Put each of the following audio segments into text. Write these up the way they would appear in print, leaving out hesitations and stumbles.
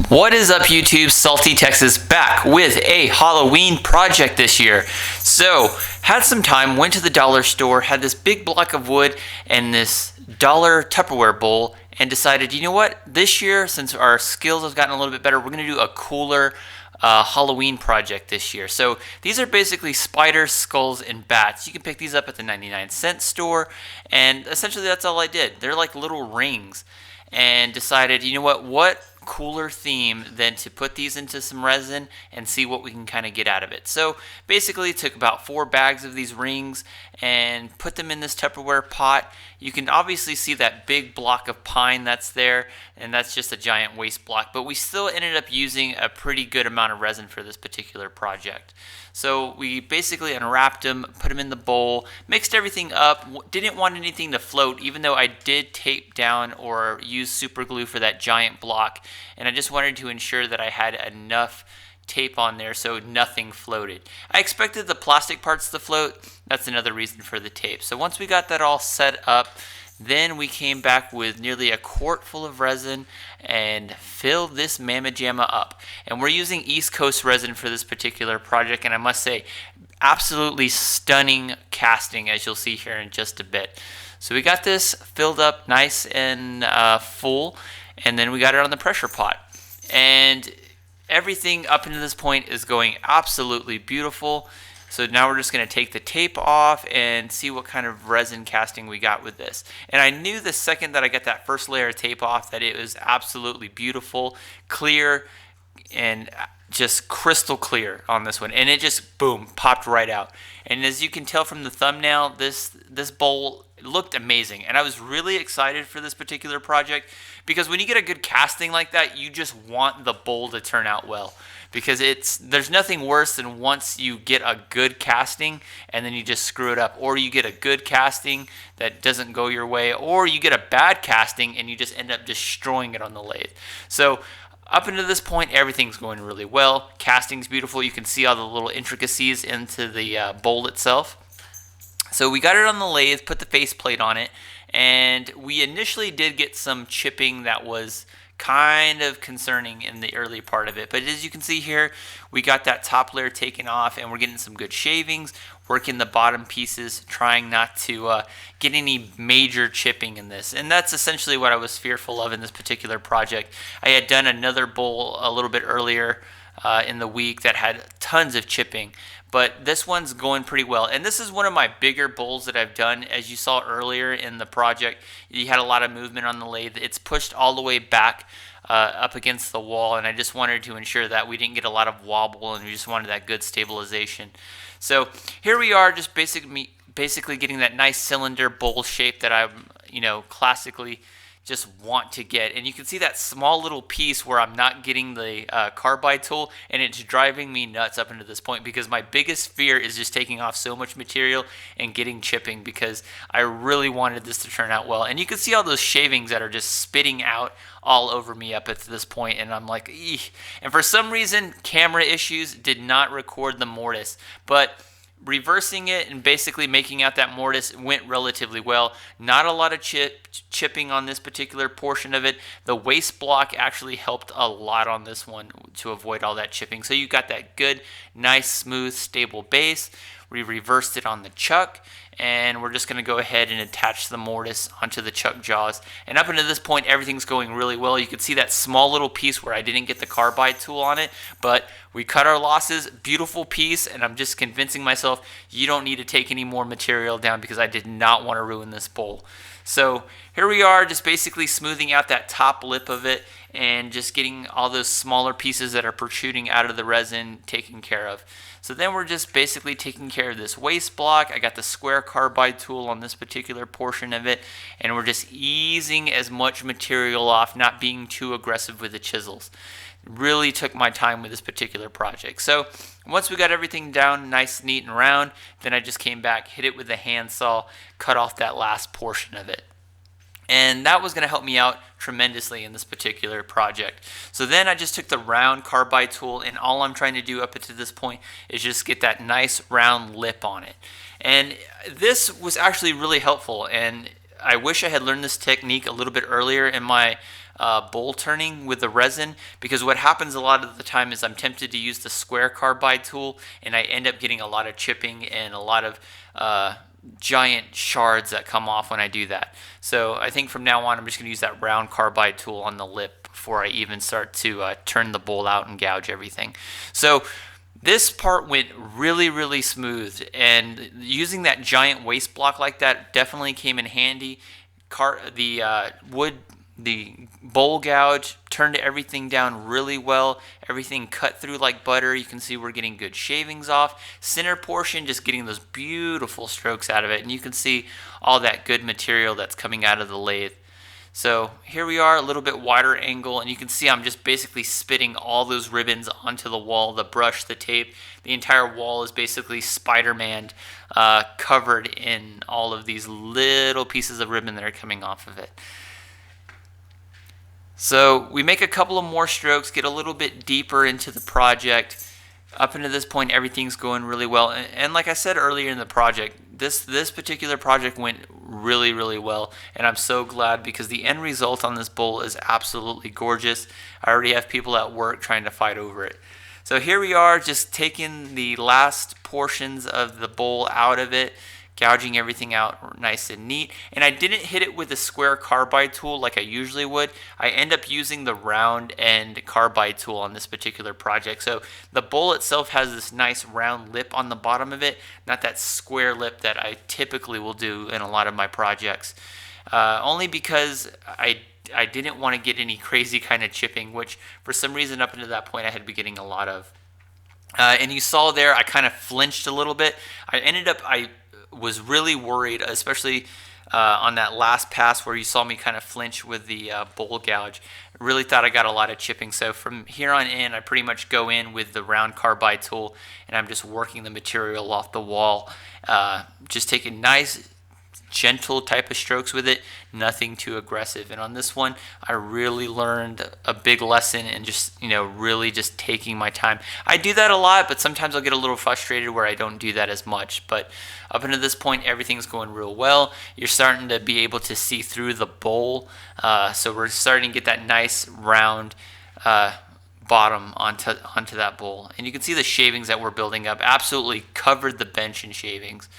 What is up, YouTube? Salty Texas back with a Halloween project this year. So, had some time, went to the dollar store, had this big block of wood and this dollar Tupperware bowl, and decided, you know what? This year, since our skills have gotten a little bit better, we're going to do a cooler Halloween project this year. So these are basically spiders, skulls, and bats. You can pick these up at the 99-cent store, and essentially that's all I did. They're like little rings, and decided, you know what cooler theme than to put these into some resin and see what we can kind of get out of it. So basically took about 4 bags of these rings and put them in this Tupperware pot. You can obviously see that big block of pine that's there, and that's just a giant waste block, but we still ended up using a pretty good amount of resin for this particular project. So we basically unwrapped them, put them in the bowl, mixed everything up, didn't want anything to float, even though I did tape down or use super glue for that giant block, and I just wanted to ensure that I had enough tape on there so nothing floated. I expected the plastic parts to float. That's another reason for the tape. So once we got that all set up, then we came back with nearly a quart full of resin and filled this mamma jamma up. And we're using East Coast resin for this particular project, and I must say, absolutely stunning casting, as you'll see here in just a bit. So we got this filled up nice and full, and then we got it on the pressure pot. And everything up until this point is going absolutely beautiful. So now we're just going to take the tape off and see what kind of resin casting we got with this. And I knew the second that I got that first layer of tape off that it was absolutely beautiful, clear, and just crystal clear on this one. And it just, boom, popped right out. And as you can tell from the thumbnail, this bowl looked amazing. And I was really excited for this particular project because when you get a good casting like that, you just want the bowl to turn out well. Because there's nothing worse than once you get a good casting and then you just screw it up, or you get a good casting that doesn't go your way, or you get a bad casting and you just end up destroying it on the lathe. So up until this point, everything's going really well. Casting's beautiful. You can see all the little intricacies into the bowl itself. So we got it on the lathe, put the faceplate on it, and we initially did get some chipping that was kind of concerning in the early part of it. But as you can see here, we got that top layer taken off, and we're getting some good shavings, working the bottom pieces, trying not to get any major chipping in this. And that's essentially what I was fearful of in this particular project. I had done another bowl a little bit earlier in the week that had tons of chipping, but this one's going pretty well. And this is one of my bigger bowls that I've done. As you saw earlier in the project, you had a lot of movement on the lathe. It's pushed all the way back up against the wall, and I just wanted to ensure that we didn't get a lot of wobble, and we just wanted that good stabilization. So here we are, just basically getting that nice cylinder bowl shape that I'm, classically just want to get. And you can see that small little piece where I'm not getting the carbide tool, and it's driving me nuts up until this point, because my biggest fear is just taking off so much material and getting chipping, because I really wanted this to turn out well. And you can see all those shavings that are just spitting out all over me up at this point, and I'm like, eeh. And for some reason, camera issues did not record the mortise, but reversing it and basically making out that mortise went relatively well. Not a lot of chipping on this particular portion of it. The waste block actually helped a lot on this one to avoid all that chipping. So you got that good, nice, smooth, stable base. We reversed it on the chuck, and we're just going to go ahead and attach the mortise onto the chuck jaws. And up until this point, everything's going really well. You can see that small little piece where I didn't get the carbide tool on it, but we cut our losses. Beautiful piece, and I'm just convincing myself you don't need to take any more material down, because I did not want to ruin this bowl. So here we are, just basically smoothing out that top lip of it and just getting all those smaller pieces that are protruding out of the resin taken care of. So then we're just basically taking care of this waste block. I got the square carbide tool on this particular portion of it, and we're just easing as much material off, not being too aggressive with the chisels. Really took my time with this particular project. So once we got everything down nice, neat, and round, then I just came back, hit it with the handsaw, cut off that last portion of it. And that was going to help me out tremendously in this particular project. So then I just took the round carbide tool, and all I'm trying to do up to this point is just get that nice round lip on it. And this was actually really helpful, and I wish I had learned this technique a little bit earlier in my bowl turning with the resin, because what happens a lot of the time is I'm tempted to use the square carbide tool and I end up getting a lot of chipping and a lot of giant shards that come off when I do that. So I think from now on I'm just going to use that round carbide tool on the lip before I even start to turn the bowl out and gouge everything. So this part went really smooth, and using that giant waste block like that definitely came in handy. The bowl gouge turned everything down really well. Everything cut through like butter. You can see we're getting good shavings off. Center portion, just getting those beautiful strokes out of it, and you can see all that good material that's coming out of the lathe. So here we are, a little bit wider angle, and you can see I'm just basically spitting all those ribbons onto the wall, the brush, the tape. The entire wall is basically Spider-Man covered in all of these little pieces of ribbon that are coming off of it. So we make a couple of more strokes, get a little bit deeper into the project. Up until this point, everything's going really well. And like I said earlier in the project, this particular project went really well. And I'm so glad, because the end result on this bowl is absolutely gorgeous. I already have people at work trying to fight over it. So here we are, just taking the last portions of the bowl out of it, gouging everything out nice and neat. And I didn't hit it with a square carbide tool like I usually would. I end up using the round end carbide tool on this particular project. So the bowl itself has this nice round lip on the bottom of it, not that square lip that I typically will do in a lot of my projects. Only because I didn't want to get any crazy kind of chipping, which for some reason up until that point I had been getting a lot of. And you saw there I kind of flinched a little bit. I was really worried, especially on that last pass where you saw me kind of flinch with the bowl gouge. I really thought I got a lot of chipping. So from here on in, I pretty much go in with the round carbide tool, and I'm just working the material off the wall, just taking nice gentle type of strokes with it, nothing too aggressive. And on this one, I really learned a big lesson in just, really just taking my time. I do that a lot, but sometimes I'll get a little frustrated where I don't do that as much. But up until this point, everything's going real well. You're starting to be able to see through the bowl. So we're starting to get that nice round bottom onto that bowl. And you can see the shavings that we're building up absolutely covered the bench in shavings.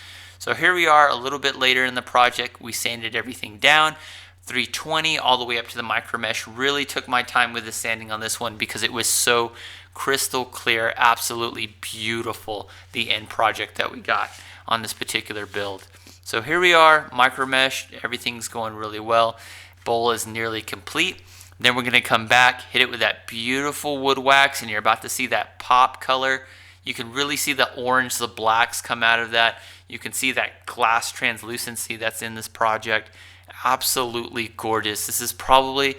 So here we are a little bit later in the project. We sanded everything down, 320 all the way up to the micro mesh. Really took my time with the sanding on this one because it was so crystal clear, absolutely beautiful, the end project that we got on this particular build. So here we are, micro mesh, everything's going really well. Bowl is nearly complete. Then we're gonna come back, hit it with that beautiful wood wax, and you're about to see that pop color. You can really see the orange, the blacks come out of that. You can see that glass translucency that's in this project. Absolutely gorgeous. This is probably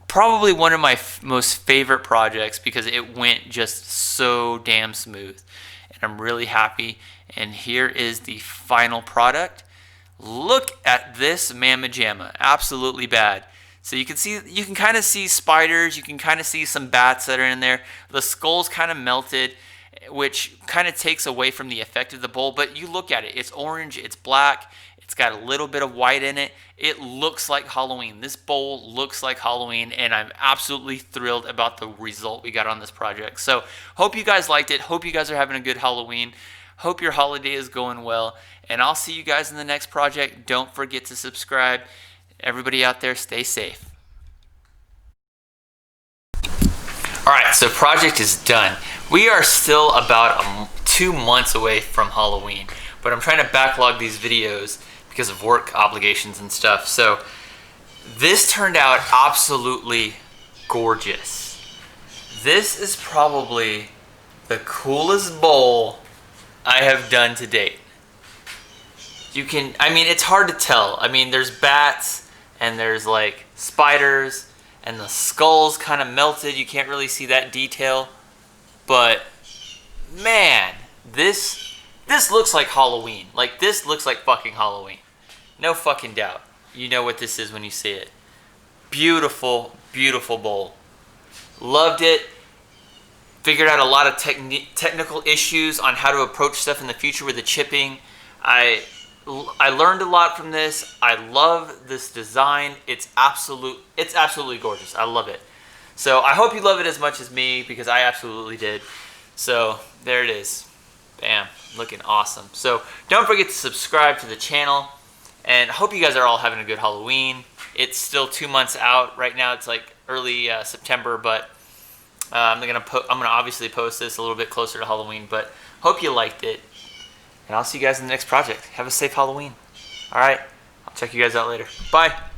one of my most favorite projects because it went just so damn smooth. And I'm really happy. And here is the final product. Look at this mamma jamma. Absolutely bad. So you can kind of see spiders, you can kind of see some bats that are in there. The skull's kind of melted, which kind of takes away from the effect of the bowl, but you look at it, it's orange, it's black, it's got a little bit of white in it. It looks like Halloween. This bowl looks like Halloween, and I'm absolutely thrilled about the result we got on this project. So hope you guys liked it. Hope you guys are having a good Halloween. Hope your holiday is going well, and I'll see you guys in the next project. Don't forget to subscribe. Everybody out there, stay safe. All right, so project is done. We are still about 2 months away from Halloween, but I'm trying to backlog these videos because of work obligations and stuff. So this turned out absolutely gorgeous. This is probably the coolest bowl I have done to date. It's hard to tell. There's bats and there's like spiders and the skull's kind of melted. You can't really see that detail. But man, this looks like Halloween. Like, this looks like fucking Halloween. No fucking doubt. You know what this is when you see it. Beautiful, beautiful bowl. Loved it. Figured out a lot of technical issues on how to approach stuff in the future with the chipping. I I learned a lot from this. I love this design. It's absolutely gorgeous. I love it. So I hope you love it as much as me, because I absolutely did. So there it is. Bam, looking awesome. So don't forget to subscribe to the channel, and I hope you guys are all having a good Halloween. It's still 2 months out. Right now it's like early September, but I'm gonna obviously post this a little bit closer to Halloween, but hope you liked it. And I'll see you guys in the next project. Have a safe Halloween. All right, I'll check you guys out later. Bye.